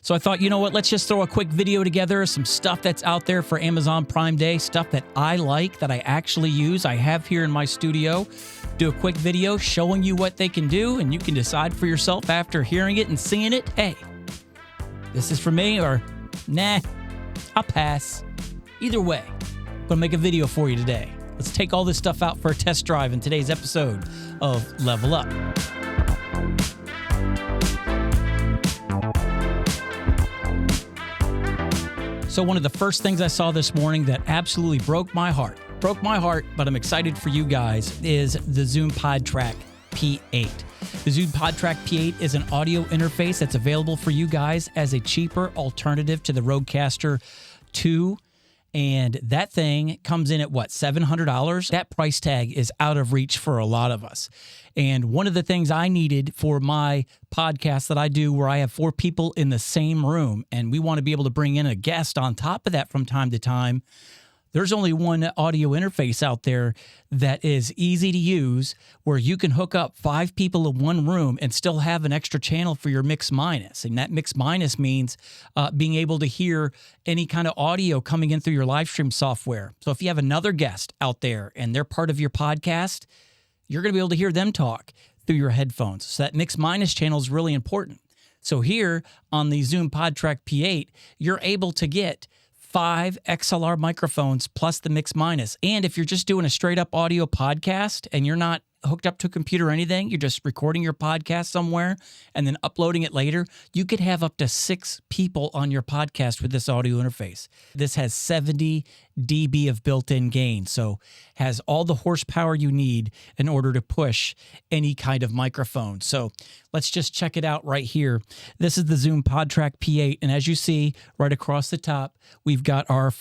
So I thought, you know what, let's just throw a quick video together, some stuff that's out there for Amazon Prime Day, stuff that I like, that I actually use, I have here in my studio. Do a quick video showing you what they can do, and you can decide for yourself after hearing it and seeing it, hey, this is for me, or nah, I'll pass. Either way, I'm gonna make a video for you today. Let's take all this stuff out for a test drive in today's episode of Level Up. So one of the first things I saw this morning that absolutely broke my heart, but I'm excited for you guys, is the Zoom Podtrak P8. The Zoom Podtrak P8 is an audio interface that's available for you guys as a cheaper alternative to the Rodecaster 2. And that thing comes in at what, $700? That price tag is out of reach for a lot of us. And one of the things I needed for my podcast that I do, where I have 4 people in the same room and we want to be able to bring in a guest on top of that from time to time, there's only one audio interface out there that is easy to use, where you can hook up 5 people in one room and still have an extra channel for your mix minus. And that mix minus means being able to hear any kind of audio coming in through your live stream software. So if you have another guest out there and they're part of your podcast, you're going to be able to hear them talk through your headphones. So that mix minus channel is really important. So here on the Zoom Podtrak P8, you're able to get 5 XLR microphones plus the mix minus. And if you're just doing a straight up audio podcast and you're not hooked up to a computer or anything, you're just recording your podcast somewhere and then uploading it later, you could have up to 6 people on your podcast with this audio interface. This has 70 dB of built-in gain, so has all the horsepower you need in order to push any kind of microphone. So let's just check it out right here. This is the Zoom Podtrak P8, and as you see right across the top, we've got our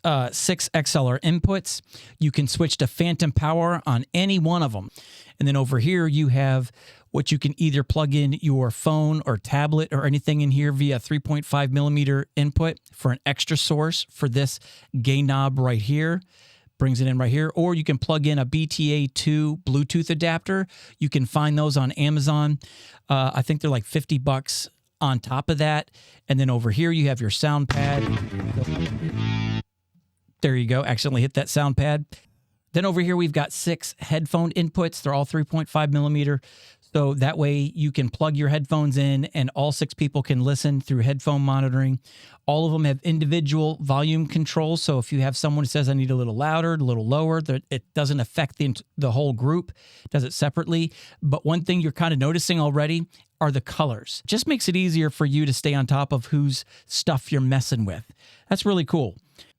6 XLR inputs. You can switch to phantom power on any one of them. And then over here, you have what you can either plug in your phone or tablet or anything in here via 3.5 millimeter input for an extra source for this gain knob right here. Brings it in right here. Or you can plug in a BTA2 Bluetooth adapter. You can find those on Amazon. I think they're like $50 on top of that. And then over here, you have your sound pad. There you go. Accidentally hit that sound pad. Then over here, we've got 6 headphone inputs. They're all 3.5 millimeter. So that way you can plug your headphones in and all 6 people can listen through headphone monitoring. All of them have individual volume controls. So if you have someone who says, I need a little louder, a little lower, it doesn't affect the whole group. It does it separately. But one thing you're kind of noticing already are the colors. Just makes it easier for you to stay on top of whose stuff you're messing with. That's really cool.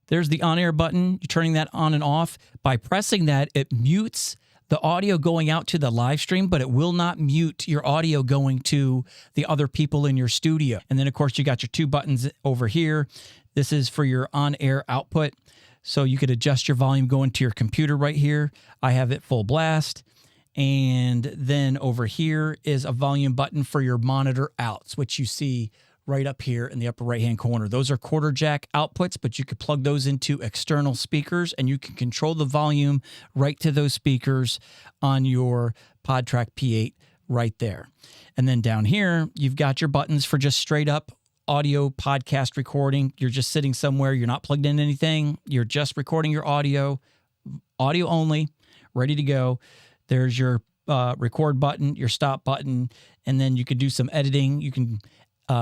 There's the on-air button. You're turning that on and off. By pressing that, it mutes the audio going out to the live stream, but it will not mute your audio going to the other people in your studio. And then, of course, you got your 2 buttons over here. This is for your on-air output. So you could adjust your volume going to your computer right here. I have it full blast. And then over here is a volume button for your monitor outs, which you see right up here in the upper right-hand corner. Those are quarter jack outputs, but you could plug those into external speakers and you can control the volume right to those speakers on your Podtrak P8 right there. And then down here, you've got your buttons for just straight up audio podcast recording. You're just sitting somewhere. You're not plugged in anything. You're just recording your audio only, ready to go. There's your record button, your stop button, and then you could do some editing. You can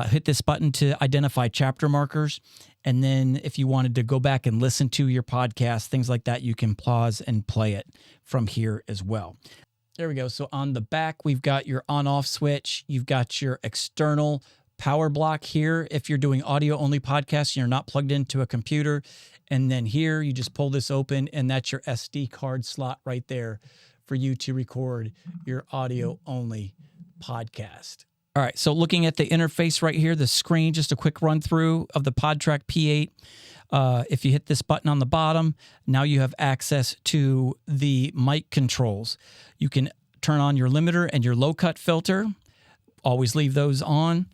hit this button to identify chapter markers. And then if you wanted to go back and listen to your podcast, things like that, you can pause and play it from here as well. There we go. So on the back, we've got your on-off switch. You've got your external power block here if you're doing audio-only podcasts and you're not plugged into a computer. And then here, you just pull this open, and that's your SD card slot right there for you to record your audio-only podcast. All right, so looking at the interface right here, the screen, just a quick run through of the Podtrak P8. If you hit this button on the bottom, now you have access to the mic controls. You can turn on your limiter and your low cut filter. Always leave those on.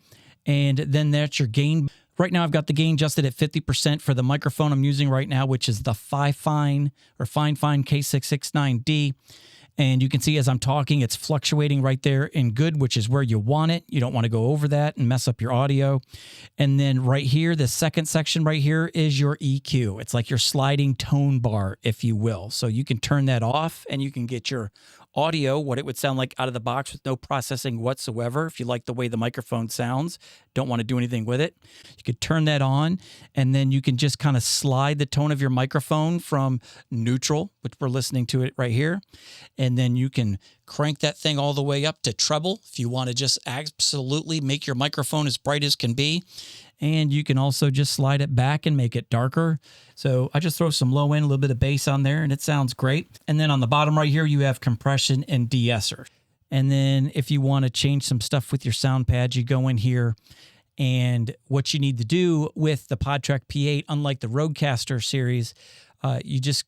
And then that's your gain. Right now I've got the gain adjusted at 50% for the microphone I'm using right now, which is the Fine K669D. And you can see as I'm talking, it's fluctuating right there in good, which is where you want it. You don't want to go over that and mess up your audio. And then right here, the second section right here is your EQ. It's like your sliding tone bar, if you will. So you can turn that off and you can get your audio, what it would sound like out of the box with no processing whatsoever. If you like the way the microphone sounds, don't want to do anything with it, you could turn that on, and then you can just kind of slide the tone of your microphone from neutral, which we're listening to it right here, and then you can crank that thing all the way up to treble if you want to just absolutely make your microphone as bright as can be. And you can also just slide it back and make it darker. So I just throw some low end, a little bit of bass on there, and it sounds great. And then on the bottom right here, you have compression and de-esser. And then if you want to change some stuff with your sound pads, you go in here. And what you need to do with the Podtrak P8, unlike the Rodecaster series, you just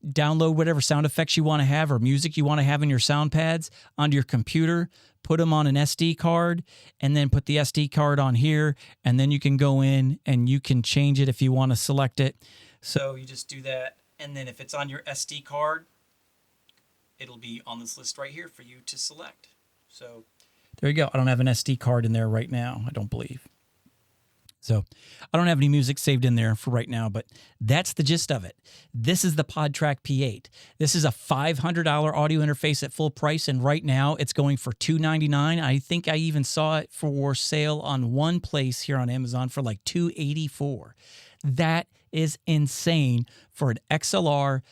download whatever sound effects you want to have or music you want to have in your sound pads onto your computer, put them on an SD card, and then put the SD card on here, and then you can go in and you can change it if you want to select it. So you just do that, and then if it's on your SD card, it'll be on this list right here for you to select. So there you go. I don't have an SD card in there right now, I don't believe. So I don't have any music saved in there for right now, but that's the gist of it. This is the Podtrak P8. This is a $500 audio interface at full price, and right now it's going for $299. I think I even saw it for sale on one place here on Amazon for like $284. That is insane for an XLR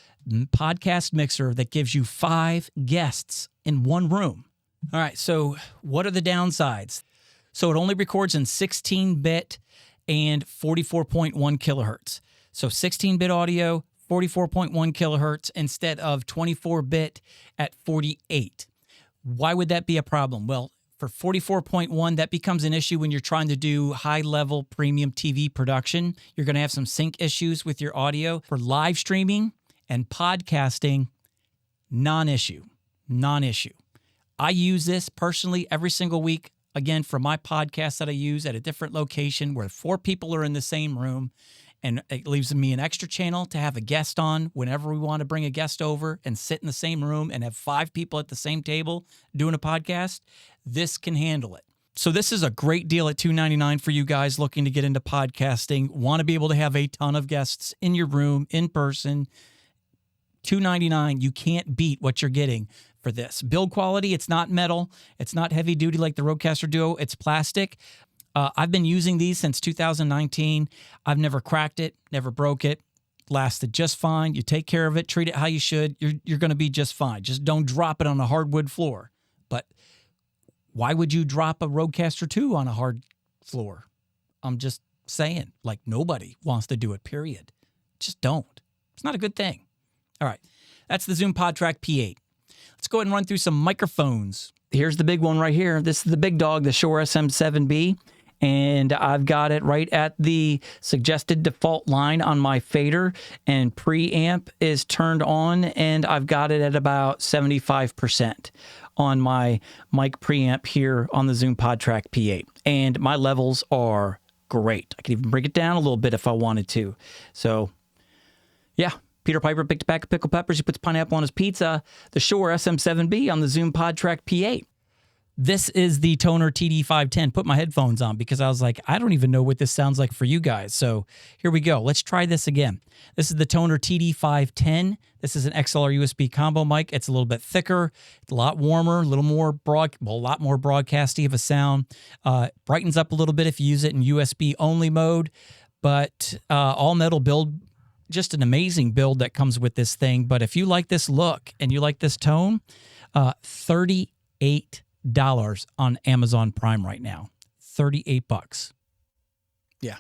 podcast mixer that gives you 5 guests in one room. All right, so what are the downsides? So it only records in 16-bit and 44.1 kilohertz. So 16-bit audio, 44.1 kilohertz instead of 24-bit at 48. Why would that be a problem? Well, for 44.1, that becomes an issue when you're trying to do high-level premium TV production. You're going to have some sync issues with your audio. For live streaming and podcasting, non-issue. Non-issue. I use this personally every single week. Again, for my podcast that I use at a different location where 4 people are in the same room, and it leaves me an extra channel to have a guest on whenever we want to bring a guest over and sit in the same room and have 5 people at the same table doing a podcast. This can handle it. So this is a great deal at $299 for you guys looking to get into podcasting, want to be able to have a ton of guests in your room, in person. $299, you can't beat what you're getting for this. Build quality, it's not metal. It's not heavy duty like the Rodecaster Duo. It's plastic. I've been using these since 2019. I've never cracked it, never broke it. Lasted just fine. You take care of it, treat it how you should. You're going to be just fine. Just don't drop it on a hardwood floor. But why would you drop a Rodecaster 2 on a hard floor? I'm just saying, like, nobody wants to do it, period. Just don't. It's not a good thing. All right. That's the Zoom Podtrak P8. Let's go ahead and run through some microphones. Here's the big one right here. This is the big dog, the Shure SM7B. And I've got it right at the suggested default line on my fader. And preamp is turned on, and I've got it at about 75% on my mic preamp here on the Zoom Podtrak P8. And my levels are great. I can even bring it down a little bit if I wanted to. So, yeah. Peter Piper picked a pack of pickled peppers. He puts pineapple on his pizza. The Shure SM7B on the Zoom Podtrak P8. This is the Tonor TD510. Put my headphones on because I was like, I don't even know what this sounds like for you guys. So here we go. Let's try this again. This is the Tonor TD510. This is an XLR USB combo mic. It's a little bit thicker. It's a lot warmer, a little more a lot more broadcasty of a sound. Brightens up a little bit if you use it in USB only mode. But all metal build. Just an amazing build that comes with this thing. But if you like this look and you like this tone, $38 on Amazon Prime right now. $38. Yeah.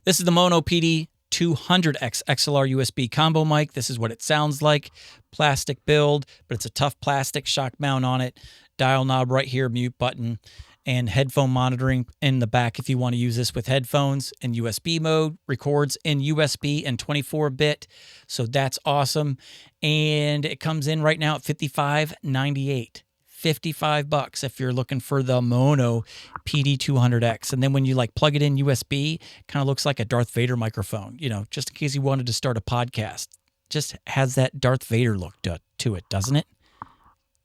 This is the Mono PD 200X XLR USB combo mic. This is what it sounds like. Plastic build, but it's a tough plastic, shock mount on it. Dial knob right here, mute button, and headphone monitoring in the back if you want to use this with headphones. And USB mode, records in USB and 24-bit. So that's awesome. And it comes in right now at $55.98. $55 if you're looking for the Mono PD200X. And then when you like plug it in USB, kind of looks like a Darth Vader microphone, you know, just in case you wanted to start a podcast. Just has that Darth Vader look to it, doesn't it?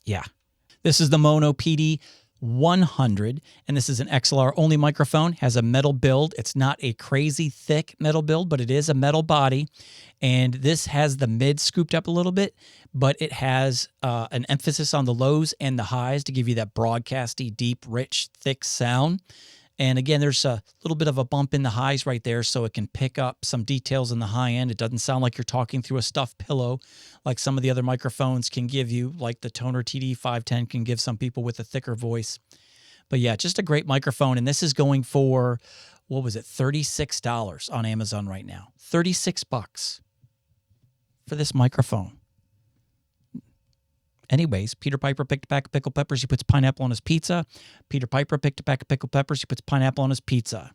Yeah. This is the Mono PD100, and this is an XLR-only microphone. Has a metal build. It's not a crazy thick metal build, but it is a metal body. And this has the mid scooped up a little bit, but it has an emphasis on the lows and the highs to give you that broadcasty, deep, rich, thick sound. And again, there's a little bit of a bump in the highs right there, so it can pick up some details in the high end. It doesn't sound like you're talking through a stuffed pillow like some of the other microphones can give you, like the Tonor TD510 can give some people with a thicker voice. But yeah, just a great microphone. And this is going for, what was it, $36 on Amazon right now. $36 for this microphone. Anyways, Peter Piper picked a pack of pickled peppers. He puts pineapple on his pizza. Peter Piper picked a pack of pickled peppers. He puts pineapple on his pizza.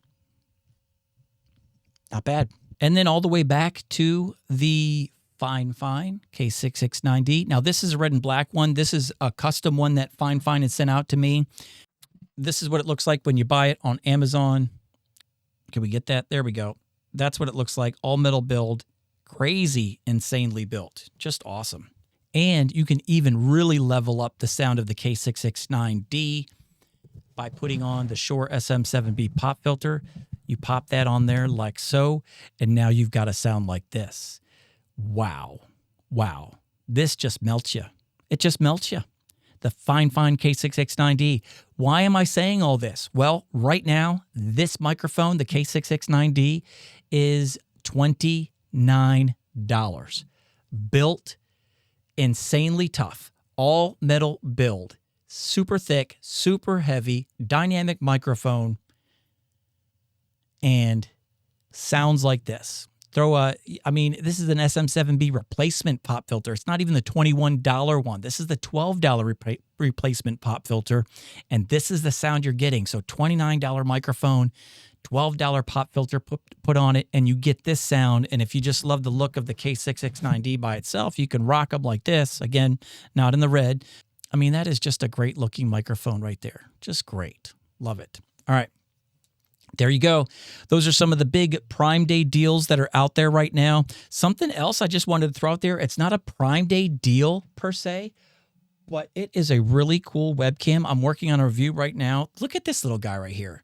Not bad. And then all the way back to the Fine K669D. Now, this is a red and black one. This is a custom one that Fine had sent out to me. This is what it looks like when you buy it on Amazon. Can we get that? There we go. That's what it looks like. All metal build. Crazy, insanely built. Just awesome. And you can even really level up the sound of the K669D by putting on the Shure SM7B pop filter. You pop that on there like so, and now you've got a sound like this. Wow. Wow. This just melts you. It just melts you. The Fine K669D. Why am I saying all this? Well, right now, this microphone, the K669D, is $29. Built insanely tough, all metal build, super thick, super heavy, dynamic microphone, and sounds like this. This is an SM7B replacement pop filter. It's not even the $21 one. This is the $12 replacement pop filter, and this is the sound you're getting. So $29 microphone, $12 pop filter put on it, and you get this sound. And if you just love the look of the K669D by itself, you can rock them like this. Again, not in the red. I mean, that is just a great looking microphone right there. Just great. Love it. All right. There you go. Those are some of the big Prime Day deals that are out there right now. Something else I just wanted to throw out there. It's not a Prime Day deal per se, but it is a really cool webcam. I'm working on a review right now. Look at this little guy right here.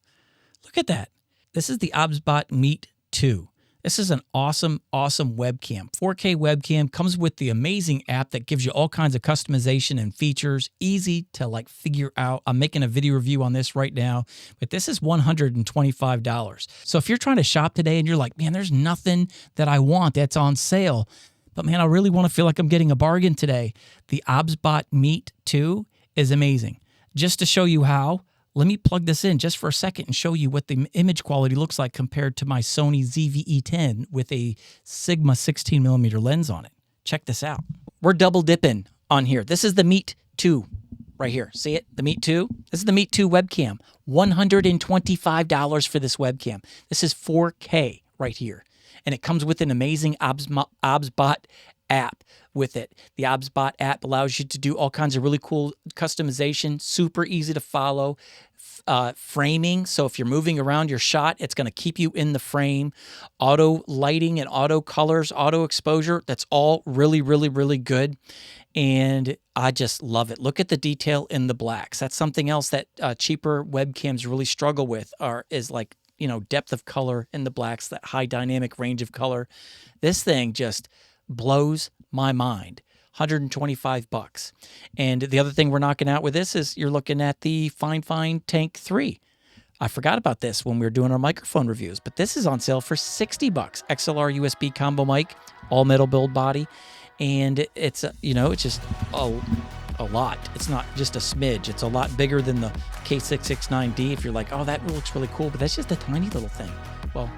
Look at that. This is the OBSBOT MEET 2. This is an awesome, awesome webcam. 4K webcam, comes with the amazing app that gives you all kinds of customization and features. Easy to figure out. I'm making a video review on this right now, but this is $125. So if you're trying to shop today and you're like, man, there's nothing that I want that's on sale, but man, I really want to feel like I'm getting a bargain today, the OBSBOT MEET 2 is amazing. Just to show you how, let me plug this in just for a second and show you what the image quality looks like compared to my Sony ZV-E10 with a Sigma 16mm lens on it. Check this out. We're double dipping on here. This is the MEET 2 right here. See it? The MEET 2? This is the MEET 2 webcam. $125 for this webcam. This is 4K right here. And it comes with an amazing OBSBOT app with it. The OBSBOT app allows you to do all kinds of really cool customization, super easy to follow, framing. So if you're moving around your shot, it's going to keep you in the frame. Auto lighting and auto colors, auto exposure. That's all really, really, really good. And I just love it. Look at the detail in the blacks. That's something else that cheaper webcams really struggle with, is depth of color in the blacks, that high dynamic range of color. This thing just blows my mind. $125. And the other thing we're knocking out with this is you're looking at the Fine Tank 3. I forgot about this when we were doing our microphone reviews, but this is on sale for $60. XLR USB combo mic, all metal build body, and it's it's just a lot. It's not just a smidge. It's a lot bigger than the K669D. If you're like, oh, that looks really cool, but that's just a tiny little thing. Well,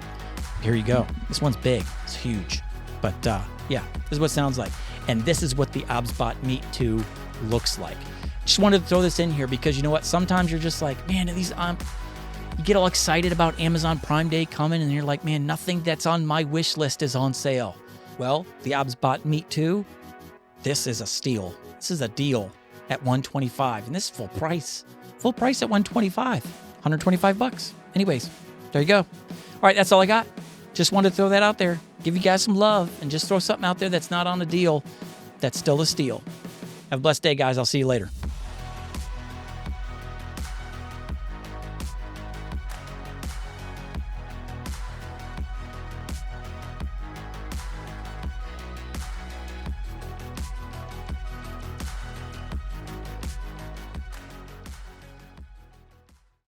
here you go. This one's big. It's huge. But yeah, this is what it sounds like. And this is what the OBSBOT MEET 2 looks like. Just wanted to throw this in here because you know what? Sometimes you're just like, man, you get all excited about Amazon Prime Day coming and you're like, man, nothing that's on my wish list is on sale. Well, the OBSBOT MEET 2, this is a steal. This is a deal at $125, and this is full price. Full price at $125. $125. Anyways, there you go. All right, that's all I got. Just wanted to throw that out there. Give you guys some love and just throw something out there that's not on a deal that's still a steal. Have a blessed day, guys. I'll see you later.